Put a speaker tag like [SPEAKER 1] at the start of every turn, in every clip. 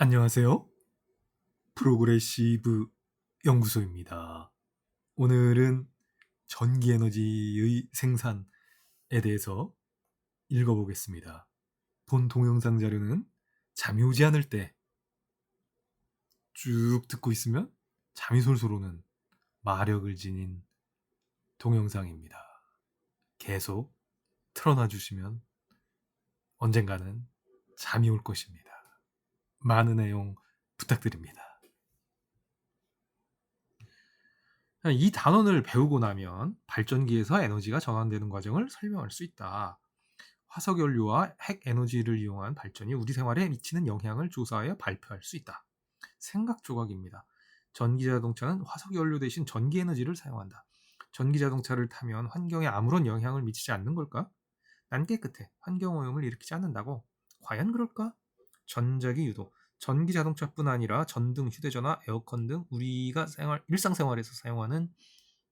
[SPEAKER 1] 안녕하세요. 프로그레시브 연구소입니다. 오늘은 전기에너지의 생산에 대해서 읽어보겠습니다. 본 동영상 자료는 잠이 오지 않을 때 쭉 듣고 있으면 잠이 솔솔 오는 마력을 지닌 동영상입니다. 계속 틀어놔 주시면 언젠가는 잠이 올 것입니다. 많은 내용 부탁드립니다. 이 단원을 배우고 나면 발전기에서 에너지가 전환되는 과정을 설명할 수 있다. 화석연료와 핵에너지를 이용한 발전이 우리 생활에 미치는 영향을 조사하여 발표할 수 있다. 생각 조각입니다. 전기자동차는 화석연료 대신 전기에너지를 사용한다. 전기자동차를 타면 환경에 아무런 영향을 미치지 않는 걸까? 난 깨끗해. 환경오염을 일으키지 않는다고. 과연 그럴까? 전자기 유도. 전기 자동차뿐 아니라 전등, 휴대전화, 에어컨 등 우리가 일상생활에서 사용하는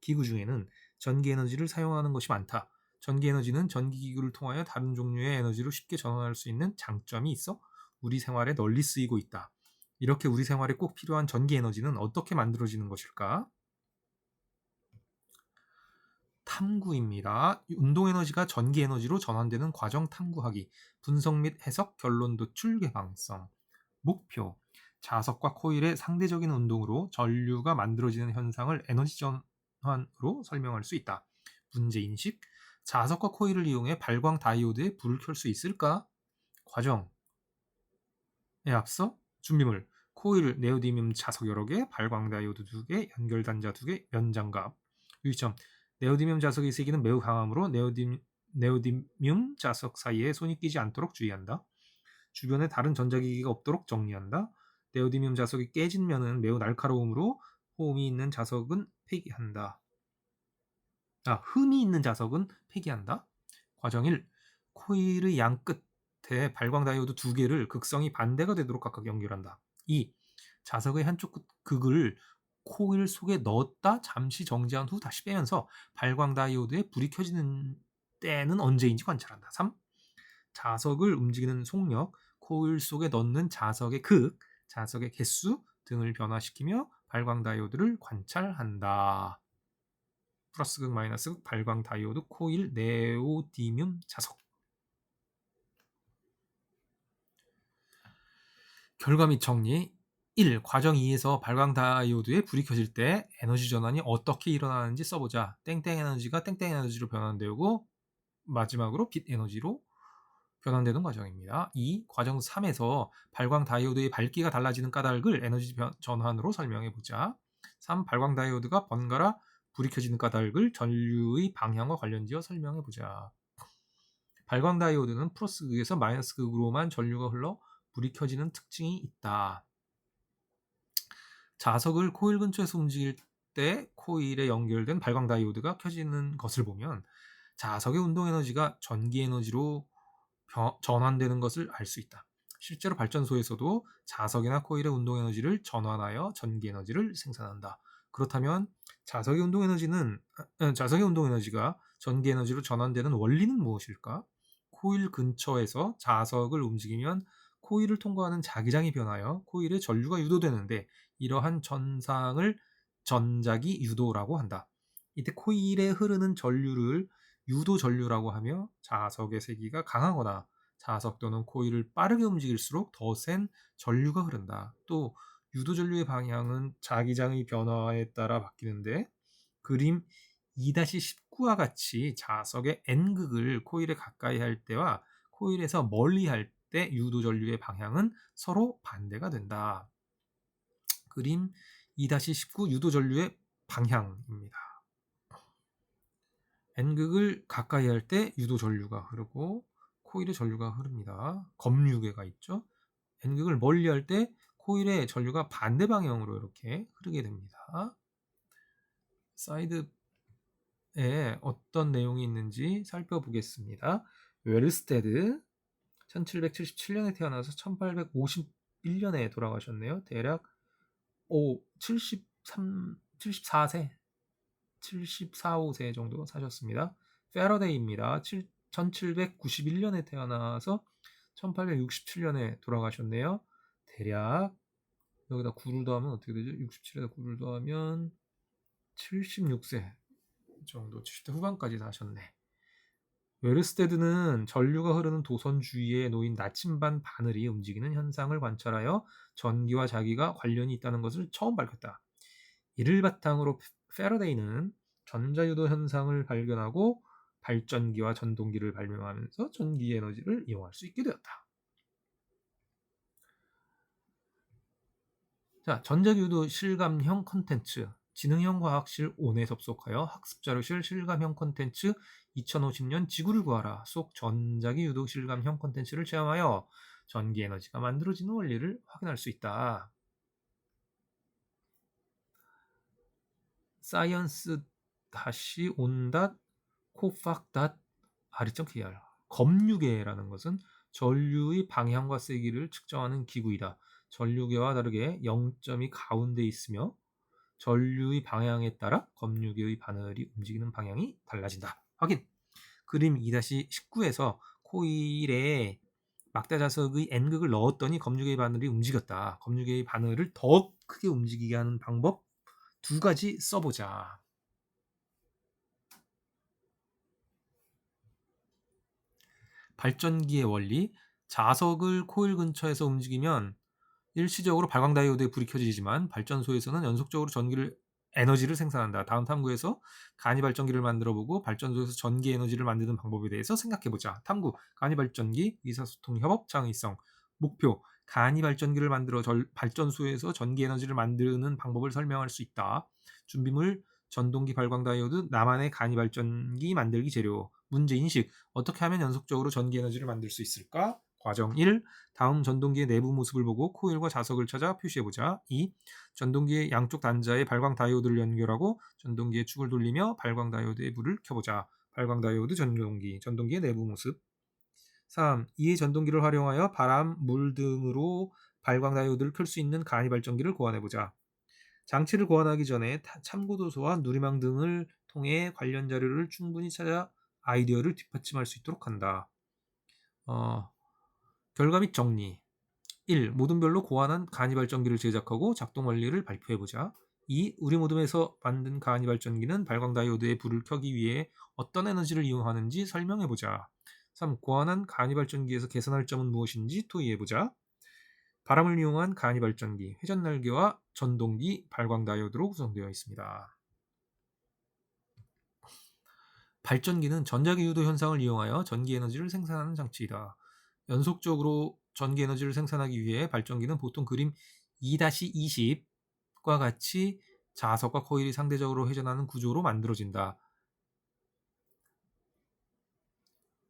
[SPEAKER 1] 기구 중에는 전기 에너지를 사용하는 것이 많다. 전기 에너지는 전기기구를 통하여 다른 종류의 에너지로 쉽게 전환할 수 있는 장점이 있어 우리 생활에 널리 쓰이고 있다. 이렇게 우리 생활에 꼭 필요한 전기 에너지는 어떻게 만들어지는 것일까? 탐구입니다. 운동에너지가 전기에너지로 전환되는 과정 탐구하기, 분석 및 해석, 결론 도출, 개방성. 목표, 자석과 코일의 상대적인 운동으로 전류가 만들어지는 현상을 에너지 전환으로 설명할 수 있다. 문제인식, 자석과 코일을 이용해 발광 다이오드에 불을 켤 수 있을까? 과정에 앞서 준비물, 코일, 네오디뮴 자석 여러 개, 발광 다이오드 2개, 연결 단자 2개, 면장갑. 유의점, 네오디뮴 자석의 세기는 매우 강하므로 네오디뮴 자석 사이에 손이 끼지 않도록 주의한다. 주변에 다른 전자기기가 없도록 정리한다. 네오디뮴 자석이 깨진 면은 매우 날카로우므로 홈이 있는 자석은 폐기한다. 흠이 있는 자석은 폐기한다. 과정 1. 코일의 양 끝에 발광 다이오드 2개를 극성이 반대가 되도록 각각 연결한다. 2. 자석의 한쪽 극을 코일 속에 넣었다 잠시 정지한 후 다시 빼면서 발광 다이오드에 불이 켜지는 때는 언제인지 관찰한다. 3. 자석을 움직이는 속력, 코일 속에 넣는 자석의 극, 자석의 개수 등을 변화시키며 발광 다이오드를 관찰한다. 플러스 극, 마이너스 극, 발광 다이오드, 코일, 네오디뮴 자석. 결과 및 정리. 1. 과정 2에서 발광 다이오드에 불이 켜질 때 에너지 전환이 어떻게 일어나는지 써보자. 땡땡 에너지가 땡땡 에너지로 변환되고 마지막으로 빛 에너지로 변환되는 과정입니다. 2. 과정 3에서 발광 다이오드의 밝기가 달라지는 까닭을 에너지 전환으로 설명해 보자. 3. 발광 다이오드가 번갈아 불이 켜지는 까닭을 전류의 방향과 관련지어 설명해 보자. 발광 다이오드는 플러스 극에서 마이너스 극으로만 전류가 흘러 불이 켜지는 특징이 있다. 자석을 코일 근처에서 움직일 때 코일에 연결된 발광 다이오드가 켜지는 것을 보면 자석의 운동 에너지가 전기 에너지로 전환되는 것을 알 수 있다. 실제로 발전소에서도 자석이나 코일의 운동 에너지를 전환하여 전기 에너지를 생산한다. 그렇다면 자석의 운동 에너지가 전기 에너지로 전환되는 원리는 무엇일까? 코일 근처에서 자석을 움직이면 코일을 통과하는 자기장이 변하여 코일에 전류가 유도되는데 이러한 전상을 전자기 유도라고 한다. 이때 코일에 흐르는 전류를 유도 전류라고 하며 자석의 세기가 강하거나 자석 또는 코일을 빠르게 움직일수록 더 센 전류가 흐른다. 또 유도 전류의 방향은 자기장의 변화에 따라 바뀌는데 그림 2-19와 같이 자석의 N극을 코일에 가까이 할 때와 코일에서 멀리 할 때 유도 전류의 방향은 서로 반대가 된다. 그림 2-19 유도 전류의 방향입니다. N극을 가까이 할 때 유도 전류가 흐르고 코일의 전류가 흐릅니다. 검유계가 있죠. N극을 멀리 할 때 코일의 전류가 반대 방향으로 이렇게 흐르게 됩니다. 사이드에 어떤 내용이 있는지 살펴보겠습니다. 웨르스테드 1777년에 태어나서 1851년에 돌아가셨네요. 대략 74세 74, 5세 정도 사셨습니다. 페러데이입니다. 1791년에 태어나서 1867년에 돌아가셨네요. 대략 여기다 9를 더하면 어떻게 되죠? 67에다 9를 더하면 76세 정도, 70대 후반까지 사셨네. 웨르스테드는 전류가 흐르는 도선 주위에 놓인 나침반 바늘이 움직이는 현상을 관찰하여 전기와 자기가 관련이 있다는 것을 처음 밝혔다. 이를 바탕으로 패러데이는 전자유도 현상을 발견하고 발전기와 전동기를 발명하면서 전기 에너지를 이용할 수 있게 되었다. 자, 전자기유도 실감형 콘텐츠, 지능형 과학실 온에 접속하여 학습자료실 실감형 콘텐츠 2050년 지구를 구하라 속 전자기유도 실감형 콘텐츠를 체험하여 전기 에너지가 만들어지는 원리를 확인할 수 있다. science-on.cofac.r.kr 검유계라는 것은 전류의 방향과 세기를 측정하는 기구이다. 전류계와 다르게 0점이 가운데 있으며 전류의 방향에 따라 검유계의 바늘이 움직이는 방향이 달라진다. 확인! 그림 2-19에서 코일에 막대 자석의 N극을 넣었더니 검유계의 바늘이 움직였다. 검유계의 바늘을 더 크게 움직이게 하는 방법 2가지 써보자. 발전기의 원리, 자석을 코일 근처에서 움직이면 일시적으로 발광 다이오드에 불이 켜지지만 발전소에서는 연속적으로 에너지를 생산한다. 다음 탐구에서 간이 발전기를 만들어보고 발전소에서 전기 에너지를 만드는 방법에 대해서 생각해보자. 탐구, 간이 발전기, 의사소통, 협업, 창의성. 목표, 간이 발전기를 만들어 발전소에서 전기 에너지를 만드는 방법을 설명할 수 있다. 준비물, 전동기 발광 다이오드, 나만의 간이 발전기 만들기 재료. 문제 인식, 어떻게 하면 연속적으로 전기 에너지를 만들 수 있을까? 과정 1. 다음 전동기의 내부 모습을 보고 코일과 자석을 찾아 표시해보자. 2. 전동기의 양쪽 단자에 발광 다이오드를 연결하고 전동기의 축을 돌리며 발광 다이오드의 불을 켜보자. 발광 다이오드 전동기의 내부 모습. 3. 이의 전동기를 활용하여 바람, 물 등으로 발광 다이오드를 켤 수 있는 간이 발전기를 고안해보자. 장치를 고안하기 전에 참고도서와 누리망 등을 통해 관련 자료를 충분히 찾아 아이디어를 뒷받침할 수 있도록 한다. 결과 및 정리. 1. 모든 별로 고안한 간이 발전기를 제작하고 작동 원리를 발표해보자. 2. 우리 모둠에서 만든 간이 발전기는 발광 다이오드의 불을 켜기 위해 어떤 에너지를 이용하는지 설명해보자. 3. 고안한 간이 발전기에서 개선할 점은 무엇인지 토의해보자. 바람을 이용한 간이 발전기, 회전 날개와 전동기, 발광 다이오드로 구성되어 있습니다. 발전기는 전자기유도 현상을 이용하여 전기 에너지를 생산하는 장치이다. 연속적으로 전기 에너지를 생산하기 위해 발전기는 보통 그림 2-20과 같이 자석과 코일이 상대적으로 회전하는 구조로 만들어진다.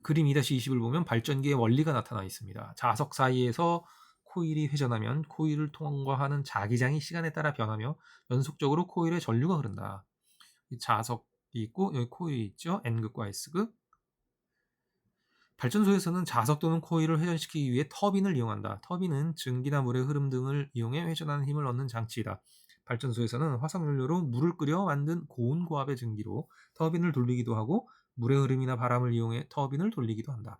[SPEAKER 1] 그림 2-20을 보면 발전기의 원리가 나타나 있습니다. 자석 사이에서 코일이 회전하면 코일을 통과하는 자기장이 시간에 따라 변하며 연속적으로 코일에 전류가 흐른다. 자석이 있고 여기 코일이 있죠. N극과 S극. 발전소에서는 자석 또는 코일을 회전시키기 위해 터빈을 이용한다. 터빈은 증기나 물의 흐름 등을 이용해 회전하는 힘을 얻는 장치이다. 발전소에서는 화석연료로 물을 끓여 만든 고온 고압의 증기로 터빈을 돌리기도 하고 물의 흐름이나 바람을 이용해 터빈을 돌리기도 한다.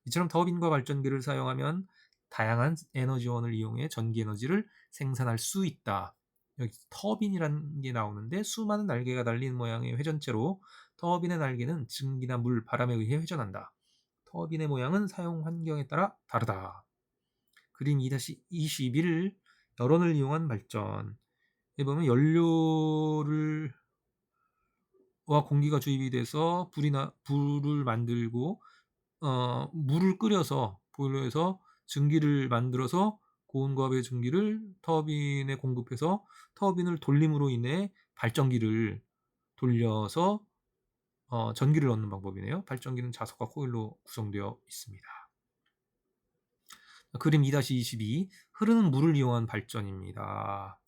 [SPEAKER 1] 이처럼 터빈과 발전기를 사용하면 다양한 에너지원을 이용해 전기 에너지를 생산할 수 있다. 여기 터빈이라는 게 나오는데 수많은 날개가 달린 모양의 회전체로 터빈의 날개는 증기나 물, 바람에 의해 회전한다. 터빈의 모양은 사용 환경에 따라 다르다. 그림 2-21 열원을 이용한 발전. 여기 보면 연료와 공기가 주입이 돼서 불을 만들고 물을 끓여서 보일러에서 증기를 만들어서 고온고압의 증기를 터빈에 공급해서 터빈을 돌림으로 인해 발전기를 돌려서 전기를 얻는 방법이네요. 발전기는 자석과 코일로 구성되어 있습니다. 그림 2-22 흐르는 물을 이용한 발전입니다.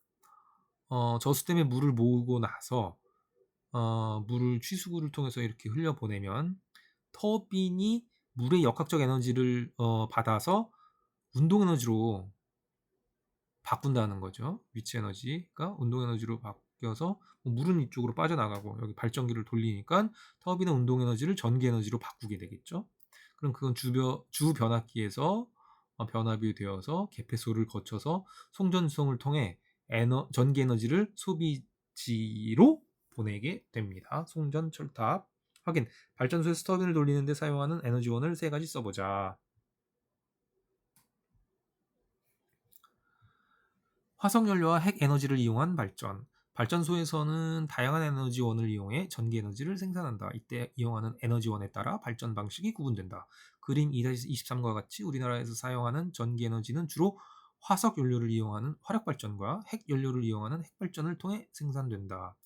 [SPEAKER 1] 저수댐에 물을 모으고 나서 물을 취수구를 통해서 이렇게 흘려보내면 터빈이 물의 역학적 에너지를 받아서 운동 에너지로 바꾼다는 거죠. 위치 에너지가 운동 에너지로 바뀌어서 물은 이쪽으로 빠져나가고 여기 발전기를 돌리니까 터빈의 운동 에너지를 전기 에너지로 바꾸게 되겠죠. 그럼 그건 주 변압기에서 변압이 되어서 개폐소를 거쳐서 송전수송을 통해 전기 에너지를 소비지로 보내게 됩니다. 송전 철탑 확인. 발전소에서 터빈을 돌리는데 사용하는 에너지원을 3가지 써보자. 화석연료와 핵에너지를 이용한 발전. 발전소에서는 다양한 에너지원을 이용해 전기 에너지를 생산한다. 이때 이용하는 에너지원에 따라 발전 방식이 구분된다. 그림 2-23과 같이 우리나라에서 사용하는 전기 에너지는 주로 화석연료를 이용하는 화력발전과 핵연료를 이용하는 핵발전을 통해 생산된다.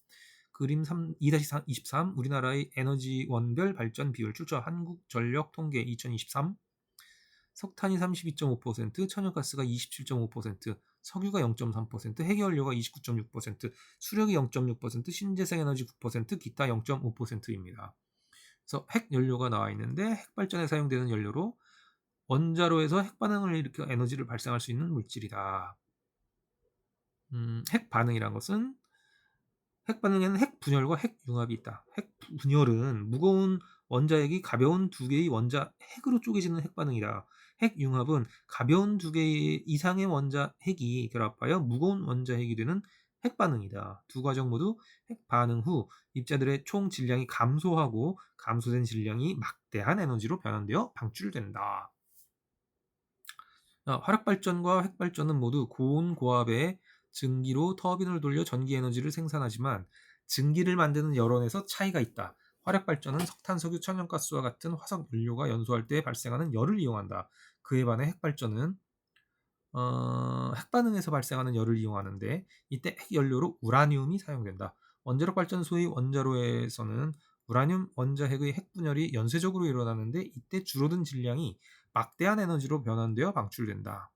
[SPEAKER 1] 그림 2-23 우리나라의 에너지원별 발전 비율 출처 한국전력통계 2023. 석탄이 32.5%, 천연가스가 27.5%, 석유가 0.3%, 핵연료가 29.6%, 수력이 0.6%, 신재생에너지 9%, 기타 0.5%입니다. 그래서 핵연료가 나와 있는데 핵발전에 사용되는 연료로 원자로에서 핵반응을 일으켜 에너지를 발생할 수 있는 물질이다. 핵반응이란 것은 핵반응에는 핵분열과 핵융합이 있다. 핵분열은 무거운 원자핵이 가벼운 2개의 원자핵으로 쪼개지는 핵반응이다. 핵융합은 가벼운 2개 이상의 원자핵이 결합하여 무거운 원자핵이 되는 핵반응이다. 두 과정 모두 핵반응 후 입자들의 총 질량이 감소하고 감소된 질량이 막대한 에너지로 변환되어 방출된다. 화력발전과 핵발전은 모두 고온 고압의 증기로 터빈을 돌려 전기 에너지를 생산하지만 증기를 만드는 여론에서 차이가 있다. 화력발전은 석탄, 석유, 천연가스와 같은 화석 연료가 연소할 때 발생하는 열을 이용한다. 그에 반해 핵발전은 핵반응에서 발생하는 열을 이용하는데 이때 핵연료로 우라늄이 사용된다. 원자력 발전소의 원자로에서는 우라늄 원자핵의 핵분열이 연쇄적으로 일어나는데 이때 줄어든 질량이 막대한 에너지로 변환되어 방출된다.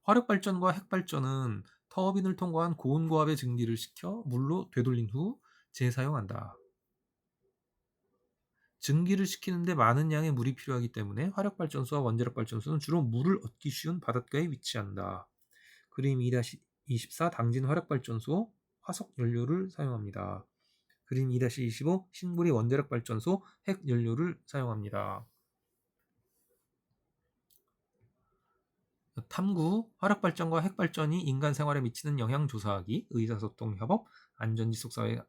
[SPEAKER 1] 화력발전과 핵발전은 터빈을 통과한 고온고압의 증기를 식혀 물로 되돌린 후 재사용한다. 증기를 식히는데 많은 양의 물이 필요하기 때문에 화력발전소와 원자력발전소는 주로 물을 얻기 쉬운 바닷가에 위치한다. 그림 2-24 당진 화력발전소 화석연료를 사용합니다. 그림 2-25 신구리 원자력발전소 핵연료를 사용합니다. 탐구, 화력발전과 핵발전이 인간 생활에 미치는 영향 조사하기, 의사소통 협업, 안전지속사회,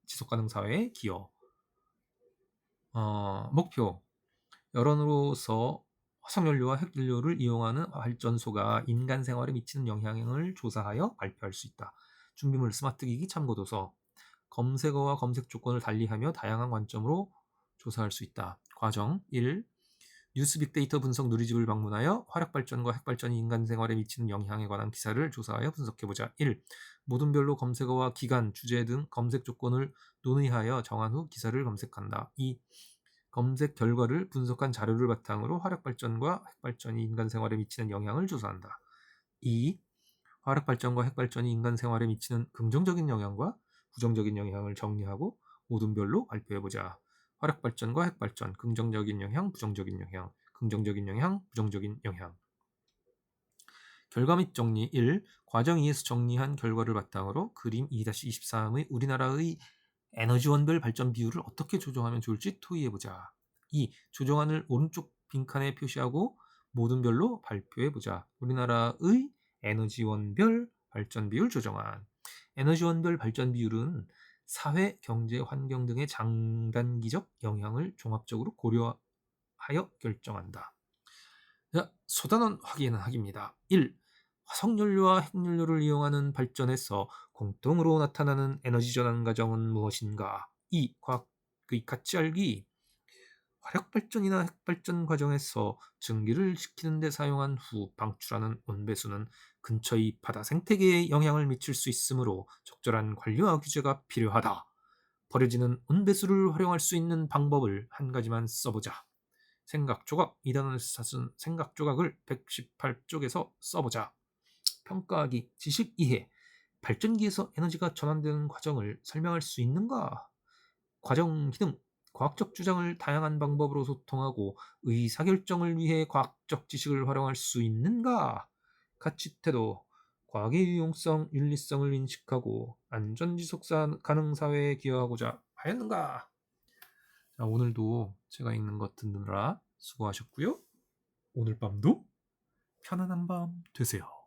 [SPEAKER 1] 지속가능사회의 기여. 목표, 여론으로서 화석연료와 핵연료를 이용하는 발전소가 인간 생활에 미치는 영향을 조사하여 발표할 수 있다. 준비물 스마트기기 참고도서. 검색어와 검색 조건을 달리하며 다양한 관점으로 조사할 수 있다. 과정 1. 뉴스 빅데이터 분석 누리집을 방문하여 화력발전과 핵발전이 인간 생활에 미치는 영향에 관한 기사를 조사하여 분석해보자. 1. 모둠별로 검색어와 기간, 주제 등 검색 조건을 논의하여 정한 후 기사를 검색한다. 2. 검색 결과를 분석한 자료를 바탕으로 화력발전과 핵발전이 인간 생활에 미치는 영향을 조사한다. 2. 화력발전과 핵발전이 인간 생활에 미치는 긍정적인 영향과 부정적인 영향을 정리하고 모둠별로 발표해보자. 화력발전과 핵발전, 긍정적인 영향, 부정적인 영향, 긍정적인 영향, 부정적인 영향. 결과 및 정리 1. 과정 2에서 정리한 결과를 바탕으로 그림 2-23의 우리나라의 에너지원별 발전 비율을 어떻게 조정하면 좋을지 토의해보자. 2. 조정안을 오른쪽 빈칸에 표시하고 모둠별로 발표해보자. 우리나라의 에너지원별 발전 비율 조정안. 에너지원별 발전 비율은 사회, 경제, 환경 등의 장단기적 영향을 종합적으로 고려하여 결정한다. 자, 소단원 확인하기입니다. 1. 화석연료와 핵연료를 이용하는 발전에서 공통으로 나타나는 에너지 전환 과정은 무엇인가? 2. 과학의 가치 알기. 화력발전이나 핵발전 과정에서 증기를 식히는 데 사용한 후 방출하는 온배수는 근처의 바다 생태계에 영향을 미칠 수 있으므로 적절한 관리와 규제가 필요하다. 버려지는 온배수를 활용할 수 있는 방법을 한 가지만 써보자. 생각조각 2단원에서 찾은 생각조각을 118쪽에서 써보자. 평가하기 지식 이해. 발전기에서 에너지가 전환되는 과정을 설명할 수 있는가? 과정 기능. 과학적 주장을 다양한 방법으로 소통하고 의사결정을 위해 과학적 지식을 활용할 수 있는가? 가치 태도. 과학의 유용성, 윤리성을 인식하고 안전지속 가능 사회에 기여하고자 하였는가? 자, 오늘도 제가 읽는 것 듣느라 수고하셨고요. 오늘 밤도 편안한 밤 되세요.